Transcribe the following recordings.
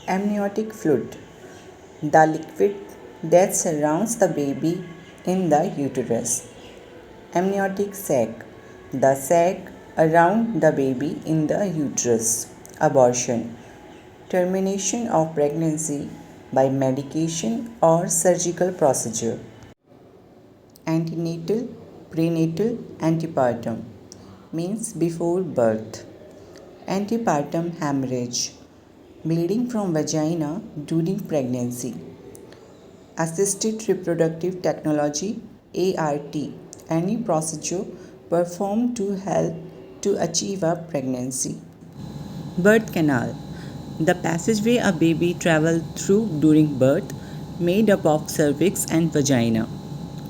Amniotic fluid, the liquid that surrounds the baby in the uterus. Amniotic sac, the sac around the baby in the uterus. Abortion, termination of pregnancy by medication or surgical procedure. Antenatal, prenatal, antepartum means before birth. Antepartum hemorrhage, bleeding from vagina during pregnancy. Assisted reproductive technology ART, any procedure performed to help to achieve a pregnancy. Birth canal, the passageway a baby travels through during birth, made up of cervix and vagina.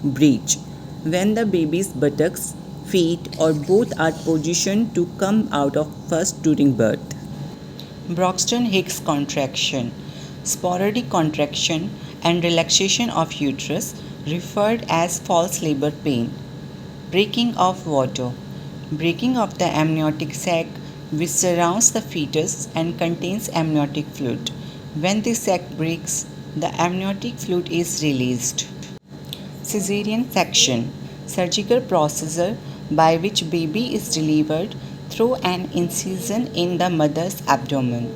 Breech, when the baby's buttocks, feet, or both are positioned to come out of first during birth. Braxton Hicks contraction, sporadic contraction and relaxation of uterus, referred as false labor pain. Breaking of water, breaking of the amniotic sac which surrounds the fetus and contains amniotic fluid. When the sac breaks, the amniotic fluid is released. Caesarean section, surgical procedure by which baby is delivered through an incision in the mother's abdomen.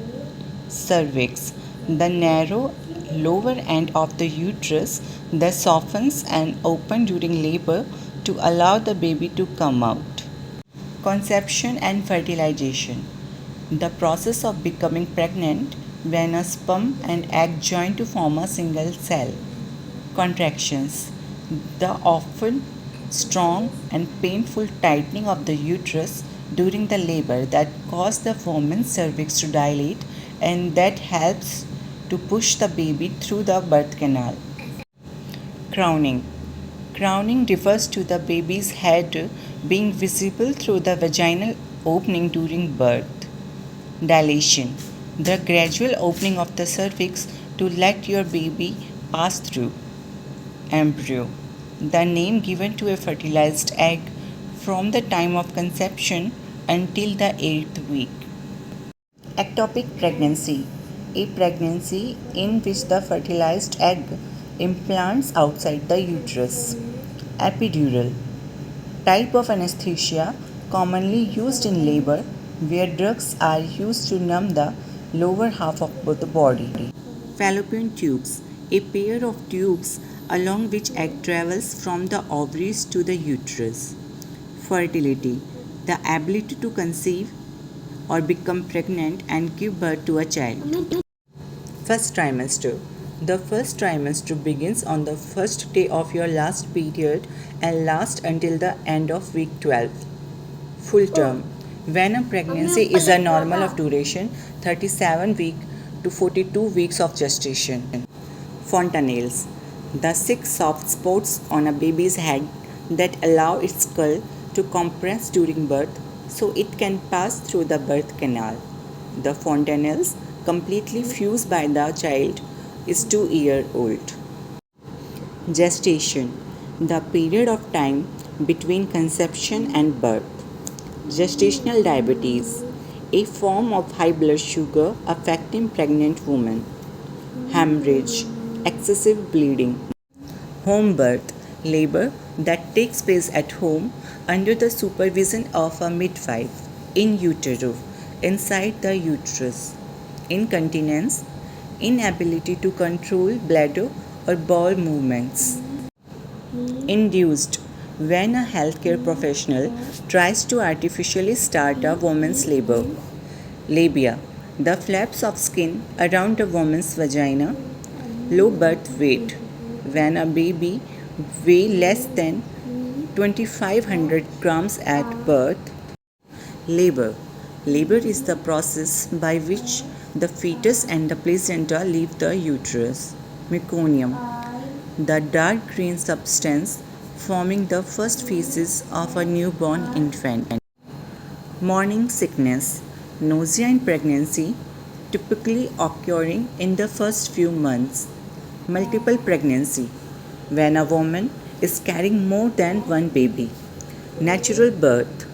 Cervix, the narrow lower end of the uterus that softens and opens during labor to allow the baby to come out. Conception and fertilization, the process of becoming pregnant when a sperm and egg join to form a single cell. Contractions, the often strong and painful tightening of the uterus during the labor that cause the woman's cervix to dilate and that helps to push the baby through the birth canal. Crowning. Crowning refers to the baby's head being visible through the vaginal opening during birth. Dilation, the gradual opening of the cervix to let your baby pass through. Embryo, the name given to a fertilized egg from the time of conception until the 8th week. Ectopic pregnancy, a pregnancy in which the fertilized egg implants outside the uterus. Epidural, type of anesthesia commonly used in labor where drugs are used to numb the lower half of the body. Fallopian tubes, a pair of tubes along which egg travels from the ovaries to the uterus. Fertility, the ability to conceive or become pregnant and give birth to a child. First trimester. The first trimester begins on the first day of your last period and lasts until the end of week 12. Full term. When a pregnancy is a normal of duration 37 weeks to 42 weeks of gestation. Fontanelles, the 6 soft spots on a baby's head that allow its skull to compress during birth so it can pass through the birth canal. The fontanelles, completely fused by the child, is 2-year old. Gestation, the period of time between conception and birth. Gestational diabetes, a form of high blood sugar affecting pregnant women. Hemorrhage, excessive bleeding. Home birth, labor that takes place at home under the supervision of a midwife, in utero, inside the uterus. Incontinence, inability to control bladder or bowel movements. Induced, when a healthcare professional tries to artificially start a woman's labor. Labia, the flaps of skin around a woman's vagina. Low birth weight, when a baby weighs less than 2500 grams at birth. Labor. Labor is the process by which the fetus and the placenta leave the uterus. Meconium, the dark green substance forming the first feces of a newborn infant. Morning sickness, nausea in pregnancy, typically occurring in the first few months. Multiple pregnancy, when a woman is carrying more than one baby. Natural birth,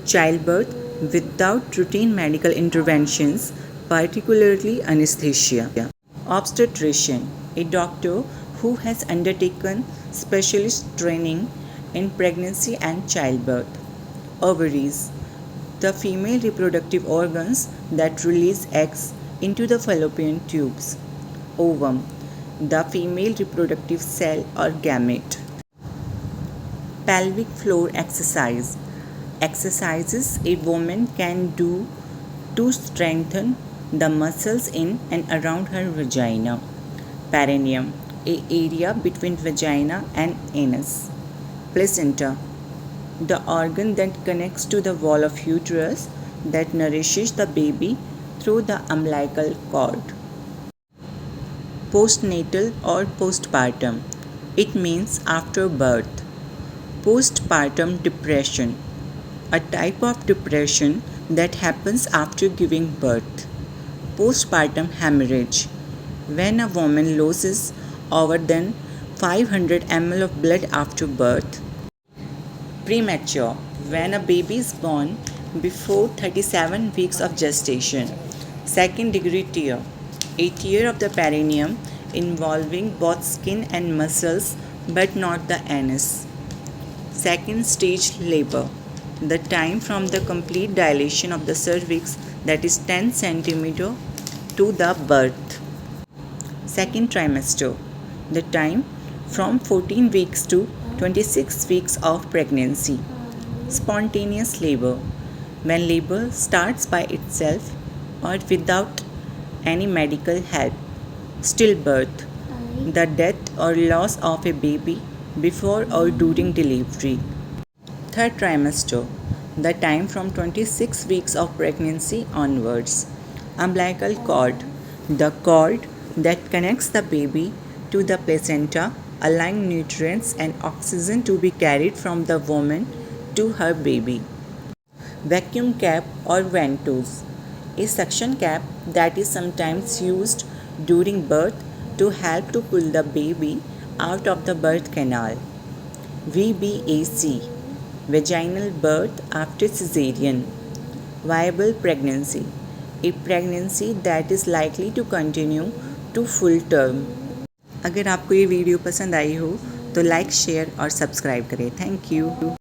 childbirth without routine medical interventions particularly anesthesia. Obstetrician, a doctor who has undertaken specialist training in pregnancy and childbirth. Ovaries, the female reproductive organs that release eggs into the fallopian tubes. Ovum, the female reproductive cell or gamete. Pelvic floor exercise. Exercises a woman can do to strengthen the muscles in and around her vagina. Perineum, a area between vagina and anus. Placenta, the organ that connects to the wall of uterus that nourishes the baby through the umbilical cord. Postnatal or postpartum, it means after birth. Postpartum depression, a type of depression that happens after giving birth. Postpartum hemorrhage, when a woman loses over than 500 ml of blood after birth. Premature, when a baby is born before 37 weeks of gestation. Second degree tear, a tear of the perineum involving both skin and muscles but not the anus. Second stage labor, the time from the complete dilation of the cervix, that is 10 cm, to the birth. Second trimester, the time from 14 weeks to 26 weeks of pregnancy. Spontaneous labor, when labor starts by itself or without any medical help. Stillbirth, the death or loss of a baby before or during delivery. Third trimester, the time from 26 weeks of pregnancy onwards. Umbilical cord, the cord that connects the baby to the placenta, allowing nutrients and oxygen to be carried from the woman to her baby. Vacuum cap or ventouse, a suction cap that is sometimes used during birth to help to pull the baby out of the birth canal. VBAC, vaginal birth after cesarean. Viable pregnancy, a pregnancy that is likely to continue to full term. अगर आपको ये video पसंद आई हो तो like share और subscribe करें। Thank you.